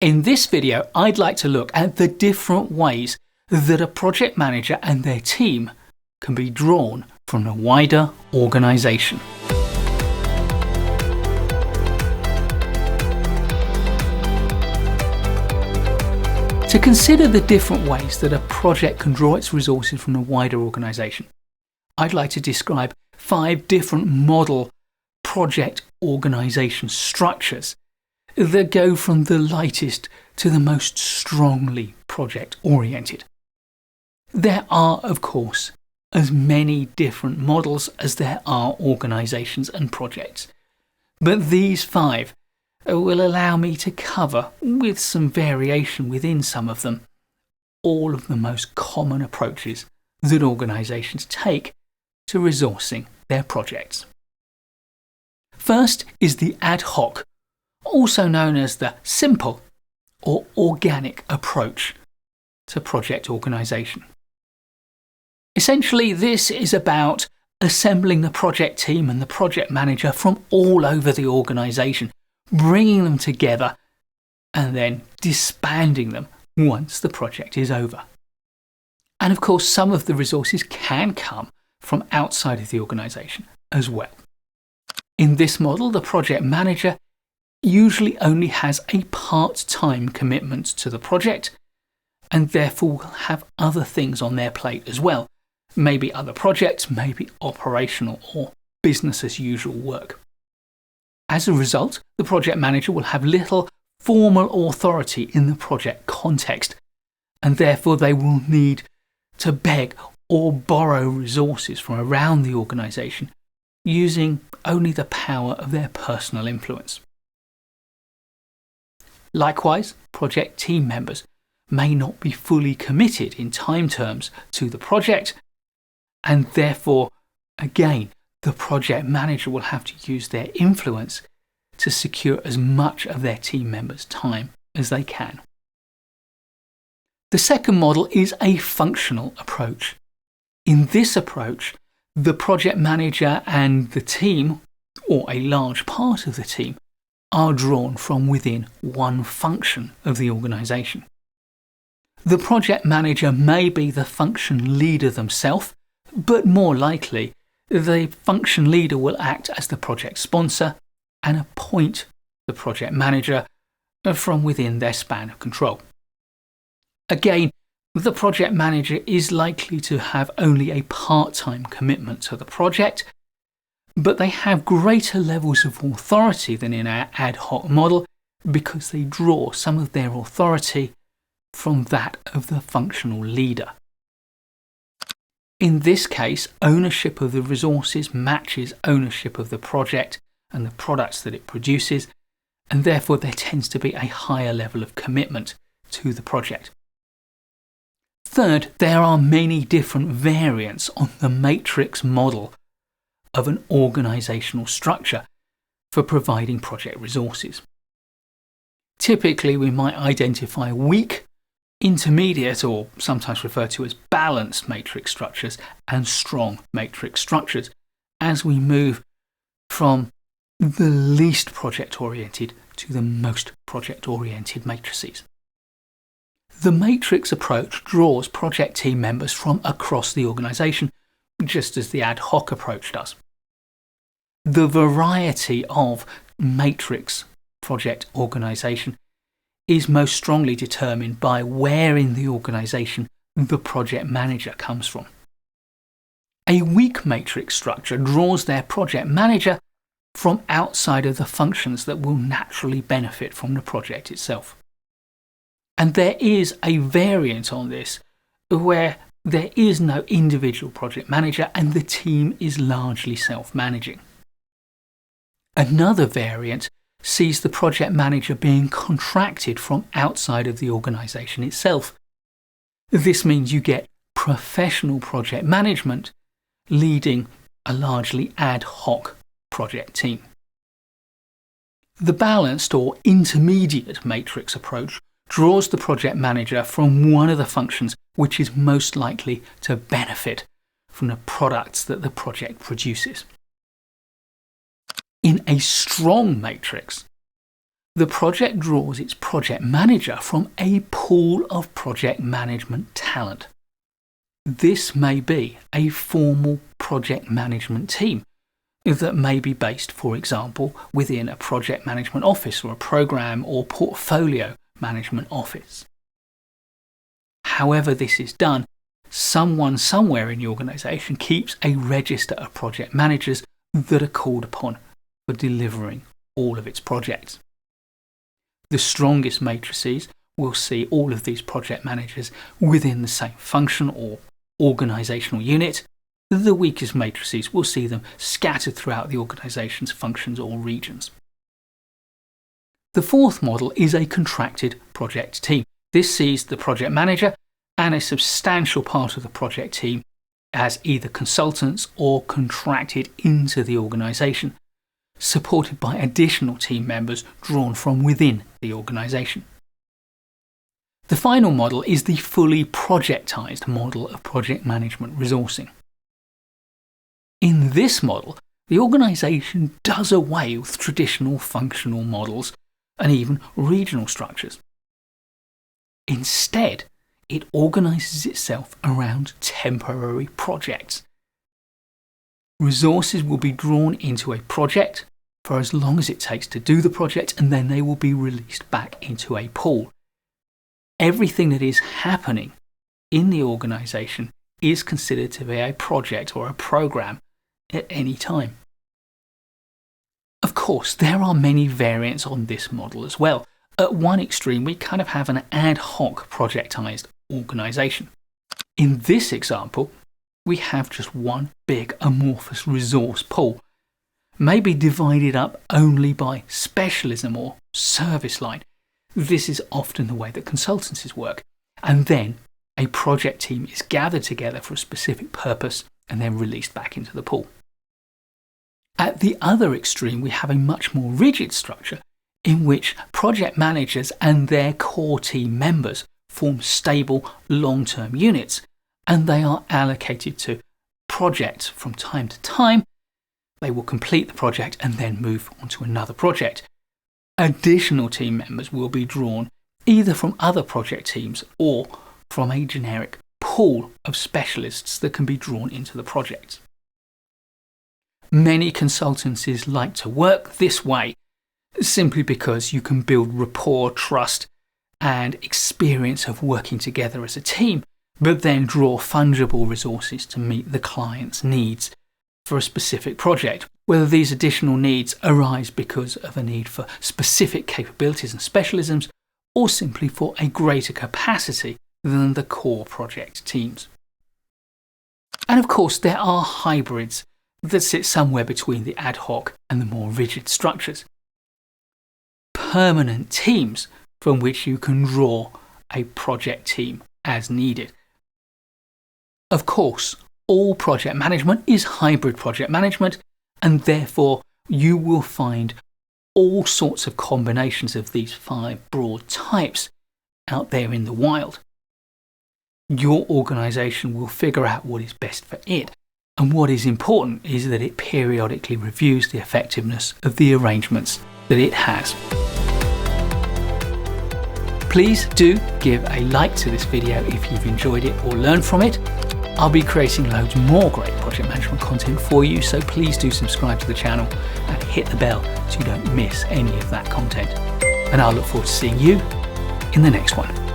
In this video, I'd like to look at the different ways that a project manager and their team can be drawn from a wider organization. To consider the different ways that a project can draw its resources from a wider organization, I'd like to describe 5 different model project organization structures that go from the lightest to the most strongly project-oriented. There are, of course, as many different models as there are organizations and projects, but these 5 will allow me to cover, with some variation within some of them, all of the most common approaches that organizations take to resourcing their projects. First is the ad hoc, also known as the simple or organic approach to project organization. Essentially, this is about assembling the project team and the project manager from all over the organization, bringing them together and then disbanding them once the project is over. And of course, some of the resources can come from outside of the organization as well. In this model, the project manager usually only has a part-time commitment to the project and therefore will have other things on their plate as well. Maybe other projects, maybe operational or business as usual work. As a result, the project manager will have little formal authority in the project context, and therefore they will need to beg or borrow resources from around the organization using only the power of their personal influence. Likewise, project team members may not be fully committed in time terms to the project, and therefore, again, the project manager will have to use their influence to secure as much of their team members' time as they can. The second model is a functional approach. In this approach, the project manager and the team, or a large part of the team, are drawn from within one function of the organization. The project manager may be the function leader themselves, but more likely, the function leader will act as the project sponsor and appoint the project manager from within their span of control. Again, the project manager is likely to have only a part-time commitment to the project, but they have greater levels of authority than in our ad hoc model because they draw some of their authority from that of the functional leader. In this case, ownership of the resources matches ownership of the project and the products that it produces, and therefore there tends to be a higher level of commitment to the project. Third, there are many different variants on the matrix model of an organizational structure for providing project resources. Typically, we might identify weak, intermediate, or sometimes referred to as balanced matrix structures, and strong matrix structures as we move from the least project-oriented to the most project-oriented matrices. The matrix approach draws project team members from across the organization, just as the ad hoc approach does. The variety of matrix project organization is most strongly determined by where in the organization the project manager comes from. A weak matrix structure draws their project manager from outside of the functions that will naturally benefit from the project itself. And there is a variant on this where there is no individual project manager and the team is largely self-managing. Another variant sees the project manager being contracted from outside of the organization itself. This means you get professional project management leading a largely ad hoc project team. The balanced or intermediate matrix approach draws the project manager from one of the functions which is most likely to benefit from the products that the project produces. In a strong matrix, The project draws its project manager from a pool of project management talent. This may be a formal project management team that may be based, for example, within a project management office or a program or portfolio management office. However this is done, someone somewhere in the organisation keeps a register of project managers that are called upon for delivering all of its projects. The strongest matrices will see all of these project managers within the same function or organisational unit. The weakest matrices will see them scattered throughout the organisation's functions or regions. The fourth model is a contracted project team. This sees the project manager and a substantial part of the project team as either consultants or contracted into the organisation, supported by additional team members drawn from within the organisation. The final model is the fully projectized model of project management resourcing. In this model, the organisation does away with traditional functional models and even regional structures. Instead, it organises itself around temporary projects. Resources will be drawn into a project for as long as it takes to do the project, and then they will be released back into a pool. Everything that is happening in the organisation is considered to be a project or a program at any time. Of course, there are many variants on this model as well. At one extreme, we kind of have an ad hoc projectized organisation. In this example, we have just one big amorphous resource pool, maybe divided up only by specialism or service line. This is often the way that consultancies work. And then a project team is gathered together for a specific purpose and then released back into the pool. At the other extreme, we have a much more rigid structure in which project managers and their core team members form stable long-term units, and they are allocated to projects from time to time. They will complete the project and then move on to another project. Additional team members will be drawn either from other project teams or from a generic pool of specialists that can be drawn into the project. Many consultancies like to work this way simply because you can build rapport, trust, and experience of working together as a team, but then draw fungible resources to meet the client's needs for a specific project, whether these additional needs arise because of a need for specific capabilities and specialisms, or simply for a greater capacity than the core project teams. And of course, there are hybrids that sit somewhere between the ad hoc and the more rigid structures. Permanent teams from which you can draw a project team as needed. Of course, all project management is hybrid project management, and therefore you will find all sorts of combinations of these 5 broad types out there in the wild. Your organisation will figure out what is best for it, and what is important is that it periodically reviews the effectiveness of the arrangements that it has. Please do give a like to this video if you've enjoyed it or learned from it. I'll be creating loads more great project management content for you, so please do subscribe to the channel and hit the bell so you don't miss any of that content. And I'll look forward to seeing you in the next one.